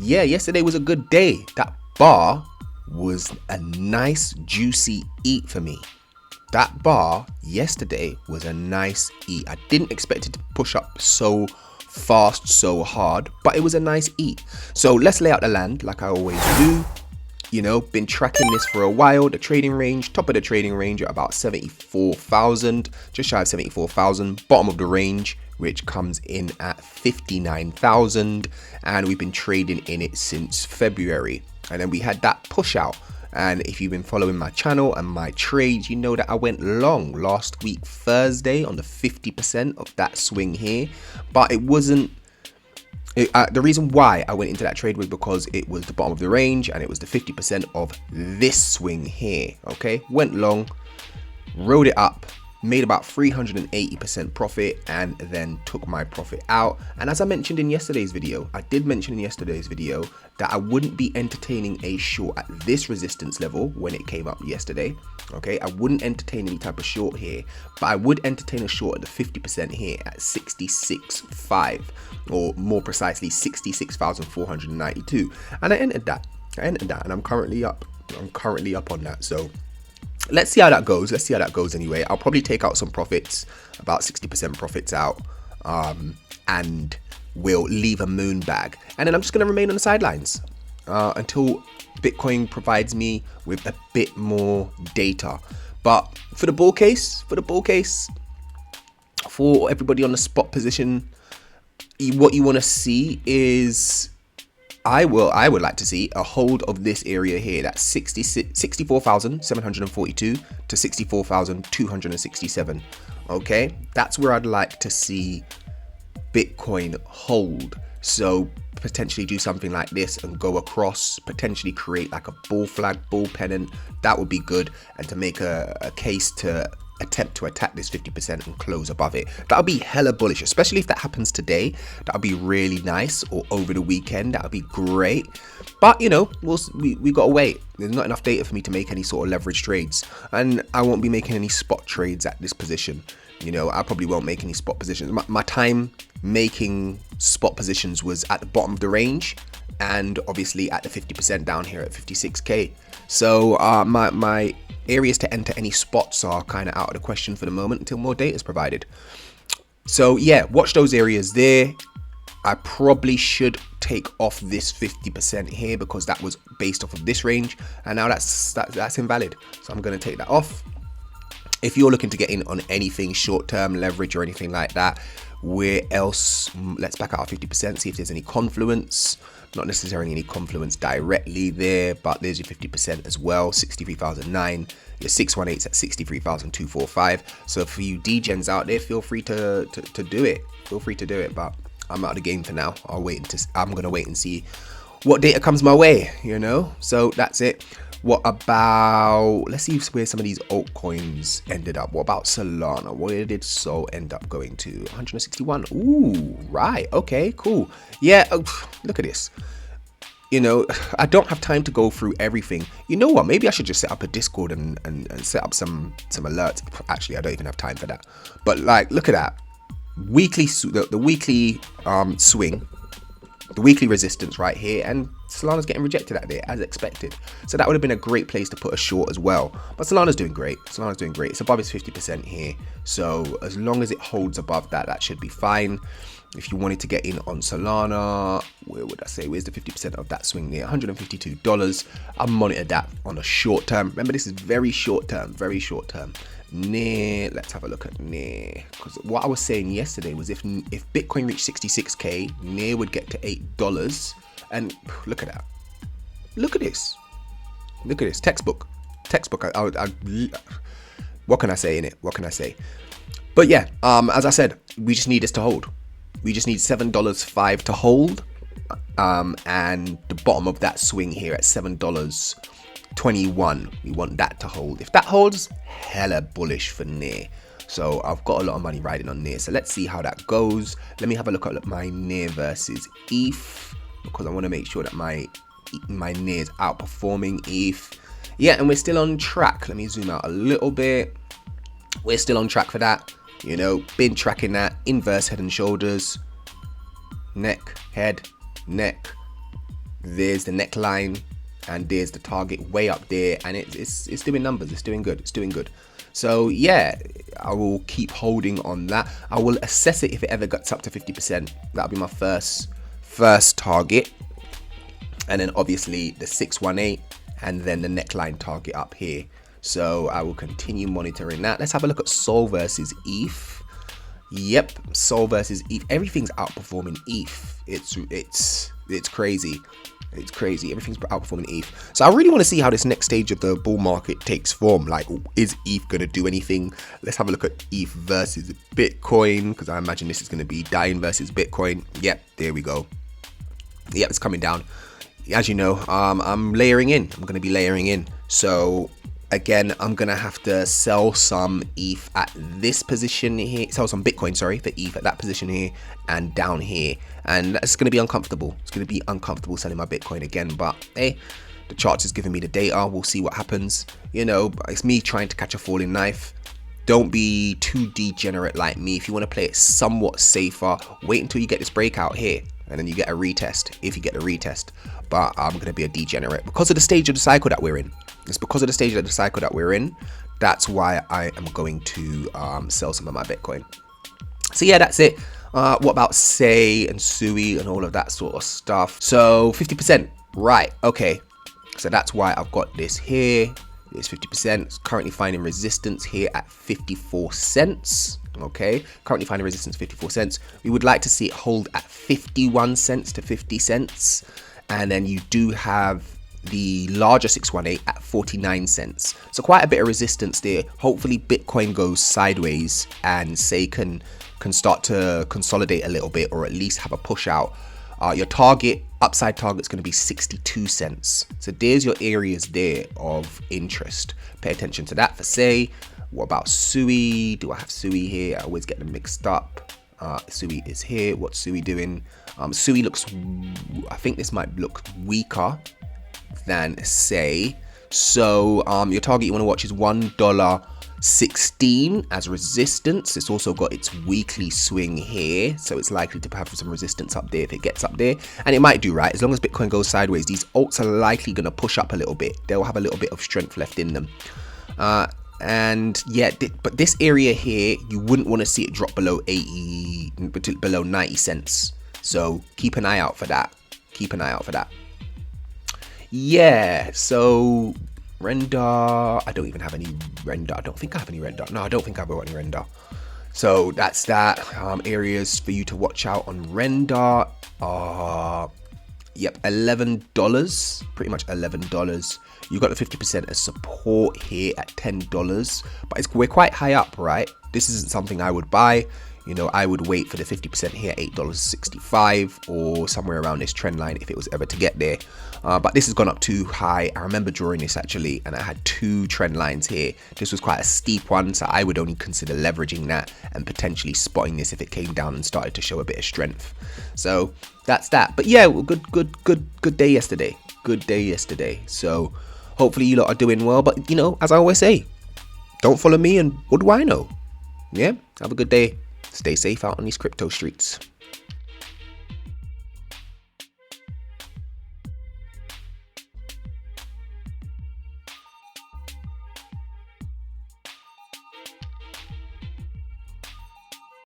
yeah, yesterday was a good day. That bar was a nice juicy eat for me. That bar yesterday was a nice eat. I didn't expect it to push up so fast, so hard, but it was a nice eat. So let's lay out the land like I always do. You know, been tracking this for a while. The trading range, top of the trading range at about 74,000, just shy of 74,000. Bottom of the range, which comes in at 59,000, and we've been trading in it since February. And then we had that push out. And if you've been following my channel and my trades, you know that I went long last week Thursday on the 50% of that swing here, but it wasn't. The reason why I went into that trade was because it was the bottom of the range and it was the 50% of this swing here. Okay, went long, rode it up, made about 380% profit, and then took my profit out. And as I mentioned in yesterday's video, that I wouldn't be entertaining a short at this resistance level when it came up yesterday. Okay, I wouldn't entertain any type of short here, but I would entertain a short at the 50% here at 66.5, or more precisely 66,492. And I entered that, and I'm currently up on that. So let's see how that goes. Anyway. I'll probably take out some profits, about 60% profits out, and we'll leave a moon bag. And then I'm just going to remain on the sidelines until Bitcoin provides me with a bit more data. But for the bull case, for everybody on the spot position, what you want to see is, I would like to see a hold of this area here. That's 64,742 to 64,267. Okay, that's where I'd like to see Bitcoin hold. So potentially do something like this and go across, potentially create like a bull flag, bull pennant. That would be good. And to make a case to attempt to attack this 50% and close above it. That'll be hella bullish, especially if that happens today. That'll be really nice, or over the weekend. That'll be great. But you know, we gotta wait. There's not enough data for me to make any sort of leverage trades, and I won't be making any spot trades at this position. You know, I probably won't make any spot positions. My time making spot positions was at the bottom of the range, and obviously at the 50% down here at 56k. So my areas to enter any spots are kind of out of the question for the moment until more data is provided. So yeah, watch those areas there. I probably should take off this 50% here because that was based off of this range, and now that's invalid. So I'm going to take that off. If you're looking to get in on anything short-term leverage or anything like that, where else? Let's back out 50%, see if there's any confluence. Not necessarily any confluence directly there, but there's your 50% as well. 63,009. Your 618's at 63,245. So for you degens out there, feel free to do it. But I'm out of the game for now. I'm gonna wait and see what data comes my way. You know. So that's it. What about, let's see where some of these altcoins ended up. What about Solana? Where did Sol end up going to? 161. Ooh, right. Okay, cool. Yeah, look at this. You know, I don't have time to go through everything. You know what? Maybe I should just set up a Discord and set up some alerts. Actually, I don't even have time for that. But like, look at that. Weekly, the weekly swing. The weekly resistance right here, and Solana's getting rejected out there as expected. So that would have been a great place to put a short as well. But Solana's doing great. It's above its 50% here. So as long as it holds above that, that should be fine. If you wanted to get in on Solana, where would I say? Where's the 50% of that swing there? $152. I'll monitor that on a short term. Remember, this is very short term. Near, let's have a look at near, because what I was saying yesterday was if Bitcoin reached 66k, near would get to $8. And look at that. Look at this. Textbook. What can I say in it? But yeah, as I said, we just need this to hold. We just need $7.05 to hold, and the bottom of that swing here at $7.21. We want that to hold. If that holds, hella bullish for near. So I've got a lot of money riding on near. So let's see how that goes. Let me have a look at my near versus ETH, because I want to make sure that my near is outperforming ETH. Yeah, and we're still on track. Let me zoom out a little bit. We're still on track for that. You know, been tracking that inverse head and shoulders, neck, head, neck, there's the neckline, and there's the target way up there, and it's doing numbers. It's doing good. It's doing good. So yeah, I will keep holding on that. I will assess it if it ever gets up to 50%. That'll be my first target, and then obviously the 618, and then the neckline target up here. So I will continue monitoring that. Let's have a look at Sol versus ETH. Yep, Sol versus ETH. Everything's outperforming ETH. It's crazy. It's crazy. Everything's outperforming ETH. So I really want to see how this next stage of the bull market takes form. Like, is ETH going to do anything? Let's have a look at ETH versus Bitcoin, because I imagine this is going to be Dying versus Bitcoin. Yep, there we go. Yep, it's coming down. As you know, I'm layering in. I'm going to be layering in. So again, I'm going to have to sell some ETH at this position here. Sell some Bitcoin, sorry, for ETH at that position here and down here. And that's going to be uncomfortable. It's going to be uncomfortable selling my Bitcoin again. But hey, the charts is giving me the data. We'll see what happens. You know, it's me trying to catch a falling knife. Don't be too degenerate like me. If you want to play it somewhat safer, wait until you get this breakout here. And then you get a retest, if you get the retest. But I'm going to be a degenerate because of the stage of the cycle that we're in. It's because of the stage of the cycle that we're in. That's why I am going to sell some of my Bitcoin. So yeah, that's it. What about Say and Sui and all of that sort of stuff? So 50%, right? Okay. So that's why I've got this here. It's 50%. It's currently finding resistance here at 54 cents. Okay, currently finding resistance 54 cents. We would like to see it hold at 51 cents to 50 cents. And then you do have the larger 618 at 49 cents. So quite a bit of resistance there. Hopefully Bitcoin goes sideways and Say can start to consolidate a little bit, or at least have a push out. Your target, upside target, is going to be 62 cents. So there's your areas there of interest. Pay attention to that for Say. What about Sui? Do I have Sui here? I always get them mixed up. Sui is here. What's Sui doing? Sui looks, I think this might look weaker than Say. So your target you want to watch is $1.16 as resistance. It's also got its weekly swing here, so it's likely to have some resistance up there if it gets up there, and it might do, right? As long as Bitcoin goes sideways, these alts are likely going to push up a little bit. They'll have a little bit of strength left in them. And yeah, but this area here, you wouldn't want to see it drop below 90 cents. So keep an eye out for that. Keep an eye out for that. Yeah, so render, I don't even have any render. I don't think I have any render. No, I don't think I've got any render. So that's that. Areas for you to watch out on render. Yep, $11, pretty much $11. You've got the 50% as support here at $10, but we're quite high up, right? This isn't something I would buy. You know, I would wait for the 50% here at $8.65 or somewhere around this trend line if it was ever to get there. But this has gone up too high. I remember drawing this actually, and I had two trend lines here. This was quite a steep one, so I would only consider leveraging that and potentially spotting this if it came down and started to show a bit of strength. So that's that. But yeah, good day yesterday. Good day yesterday. So hopefully you lot are doing well. But you know, as I always say, don't follow me and what do I know? Yeah, have a good day. Stay safe out on these crypto streets.